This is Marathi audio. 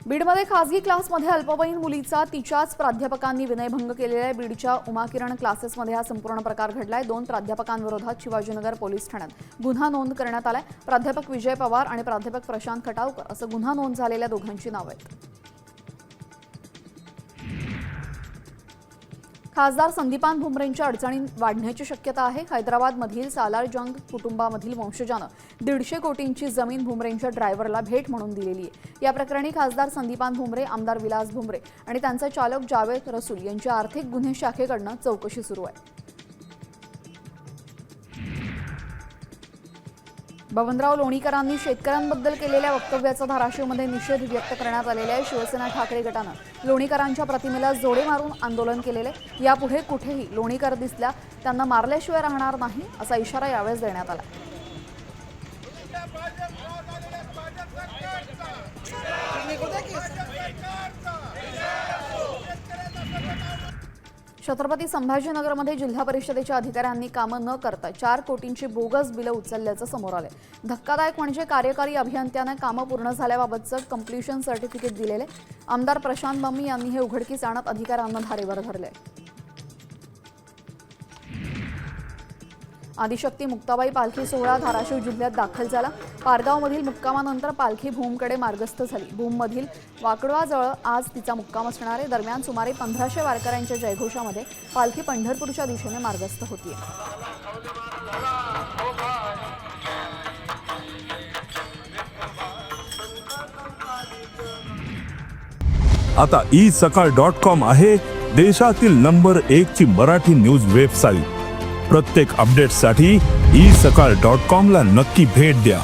बीडमध्ये खासगी क्लासमध्ये अल्पवयीन मुलीचा तिच्याच प्राध्यापकांनी विनयभंग केलेला आहे। बीडच्या उमाकिरण क्लासेसमध्ये हा संपूर्ण प्रकार घडलाय। 2 प्राध्यापकांविरोधात शिवाजीनगर पोलीस ठाण्यात गुन्हा नोंद करण्यात आलाय। प्राध्यापक विजय पवार आणि प्राध्यापक प्रशांत खटावकर असं गुन्हा नोंद झालेल्या दोघांची नावं आहेत। खासदार संदीपान भुमरेंच्या अडचणी वाढण्याची शक्यता आहे। हैदराबादमधील सालारजंग कुटुंबामधील वंशजानं 150 कोटींची जमीन भुमरेंच्या ड्रायव्हरला भेट म्हणून दिलेली आहे। या प्रकरणी खासदार संदीपान भुमरे, आमदार विलास भुमरे आणि त्यांचा चालक जावेद रसूल यांच्या आर्थिक गुन्हे शाखेकडून चौकशी सुरू आहे। बबनराव लोणीकरांनी शेतकऱ्यांबद्दल केलेल्या वक्तव्याचा धाराशिवमध्ये निषेध व्यक्त करण्यात आलेला आहे। शिवसेना ठाकरे गटानं लोणीकरांच्या प्रतिमेला जोडे मारून आंदोलन केलेले। यापुढे कुठेही लोणीकर दिसल्या त्यांना मारल्याशिवाय राहणार नाही असा इशारा यावेळेस देण्यात आला। छत्रपती संभाजीनगरमध्ये जिल्हा परिषदेच्या अधिकाऱ्यांनी कामं न करता 4 कोटींची बोगस बिलं उचलल्याचं समोर आलंय। धक्कादायक म्हणजे कार्यकारी अभियंत्याने कामं पूर्ण झाल्याबाबतचं कंप्लीशन सर्टिफिकेट दिलेले। आमदार प्रशांत बम्मी यांनी हे उघडकीस आणत अधिकाऱ्यांना धारेवर धरले। आदिशक्ती मुक्ताबाई पालखी सोहळा धाराशिव जिल्ह्यात दाखल झाला। पारगावमधील मुक्कामानंतर पालखी भूमकडे मार्गस्थ झाली। भूममधील वाकडवाजवळ आज तिचा मुक्काम असणार आहे। दरम्यान सुमारे 1500 वारकऱ्यांच्या जयघोषामध्ये पालखी पंढरपूरच्या दिशेने मार्गस्थ होतीये। आता isakal.com आहे देशातील नंबर 1 ची मराठी न्यूज वेबसाईट। प्रत्येक अपडेटसाठी isakal.com ला नक्की भेट द्या।